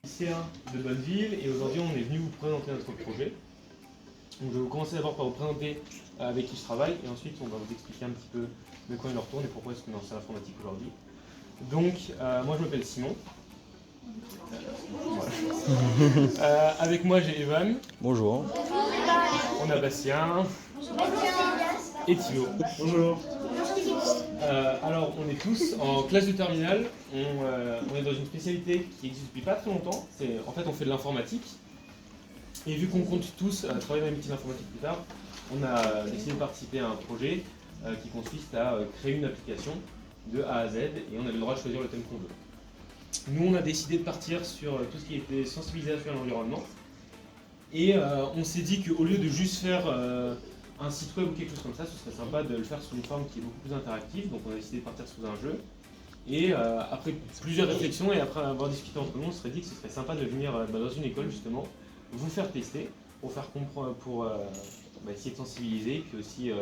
Lycéen de Bonneville et aujourd'hui on est venu vous présenter notre projet. Donc, je vais commencer d'abord par vous présenter avec qui je travaille et ensuite on va vous expliquer un petit peu de quoi il en retourne et pourquoi est-ce qu'on est en salle informatique aujourd'hui. Donc moi je m'appelle Simon. Voilà. Avec moi j'ai Evan. Bonjour. On a Bastien. Et Thibaut. Bonjour. Alors on est tous en classe de terminale, on est dans une spécialité qui existe depuis pas très longtemps, en fait on fait de l'informatique, et vu qu'on compte tous travailler dans les métiers d'informatique plus tard, on a décidé de participer à un projet qui consiste à créer une application de A à Z, et on avait le droit de choisir le thème qu'on veut. Nous on a décidé de partir sur tout ce qui était sensibilisation à l'environnement, et on s'est dit qu'au lieu de juste faire un site web ou quelque chose comme ça, ce serait sympa de le faire sous une forme qui est beaucoup plus interactive, donc on a décidé de partir sous un jeu. Et après plusieurs réflexions et après avoir discuté entre nous, on se serait dit que ce serait sympa de venir dans une école justement, vous faire tester, pour faire comprendre, pour essayer de sensibiliser, puis aussi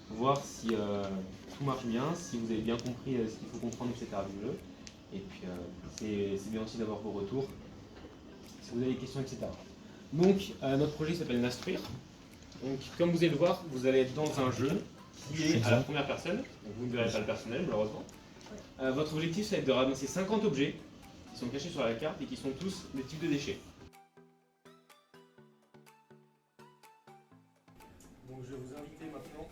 voir si tout marche bien, si vous avez bien compris ce qu'il faut comprendre, etc. du jeu. Et puis c'est bien aussi d'avoir vos retours, si vous avez des questions, etc. Donc notre projet s'appelle Nastruire. Donc, comme vous allez le voir, vous allez être dans un jeu qui est à la première personne. Donc, vous ne verrez pas le personnel, malheureusement. Votre objectif, ça va être de ramasser 50 objets qui sont cachés sur la carte et qui sont tous des types de déchets. Donc, je vais vous inviter maintenant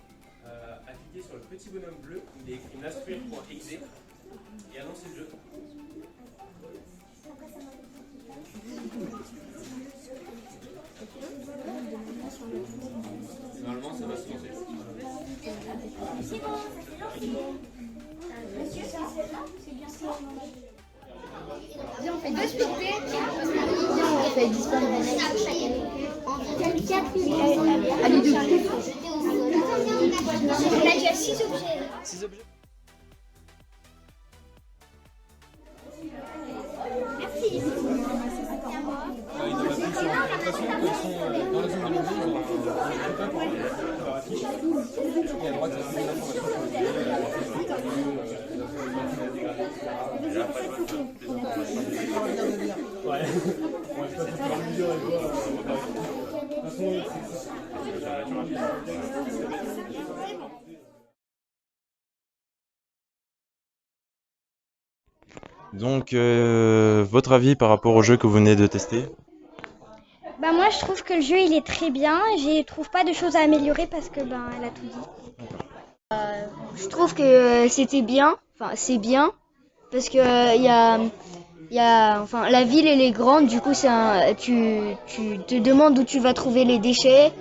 à cliquer sur le petit bonhomme bleu. Il est écrit nastruire.exe et à lancer le jeu. Normalement, ça va se lancer. C'est bon, ça s'est lancé. Monsieur, c'est celle-là? C'est bien ça. Viens, on fait 2 speedpay. Viens, on fait 10 points de 4. Allez, 2. On a déjà 6 objets. 6 objets. Merci. Il y en a plus sur de toute façon, quand ils sont dans la zone de l'objet, ils ont un pour leur affiche. Et à droite, ça fait ouais. Ouais, je passe par le milieu et voir. De toute façon, Donc, votre avis par rapport au jeu que vous venez de tester? Bah moi je trouve que le jeu il est très bien, je trouve pas de choses à améliorer parce que elle a tout dit. Je trouve que c'était bien, enfin c'est bien, parce que enfin la ville elle est grande, du coup tu te demandes où tu vas trouver les déchets,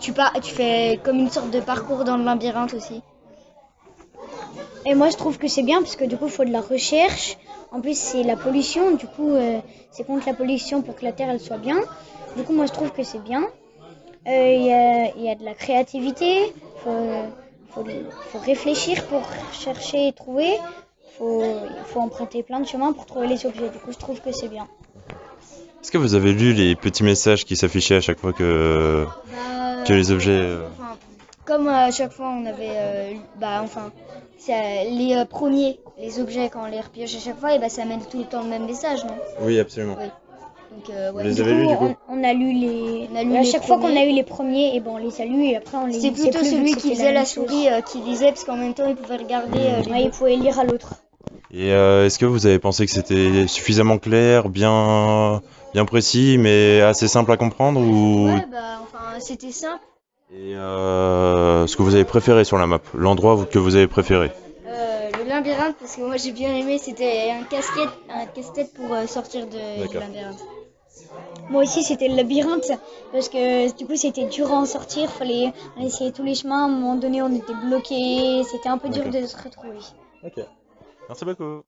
tu fais comme une sorte de parcours dans le labyrinthe aussi. Et moi je trouve que c'est bien parce que du coup il faut de la recherche, en plus c'est la pollution, du coup c'est contre la pollution pour que la terre elle soit bien. Du coup moi je trouve que c'est bien, il y a de la créativité, faut réfléchir pour chercher et trouver, il faut emprunter plein de chemins pour trouver les objets, du coup je trouve que c'est bien. Est-ce que vous avez lu les petits messages qui s'affichaient à chaque fois que les objets... Enfin, comme à chaque fois on avait, les premiers, les objets quand on les repioche à chaque fois, et ça mène tout le temps le même message, non? Oui, absolument. Oui. Donc, Vous les avez lus du coup? On a lu les... à chaque fois qu'on a eu les premiers, et on les a lus et après on les C'est lisait plutôt plus, celui vu que qui c'était faisait la même chose. souris qui lisait, parce qu'en même temps il pouvait regarder Ouais, il pouvait lire à l'autre. Et est-ce que vous avez pensé que c'était suffisamment clair, bien précis, mais assez simple à comprendre ou... Ouais, c'était simple. Et ce que vous avez préféré sur la map, l'endroit que vous avez préféré? Le labyrinthe, parce que moi j'ai bien aimé, c'était un casse-tête pour sortir du labyrinthe. Moi aussi c'était le labyrinthe parce que du coup c'était dur à en sortir, fallait essayer tous les chemins, à un moment donné on était bloqué, c'était un peu dur de se retrouver. Ok, merci beaucoup.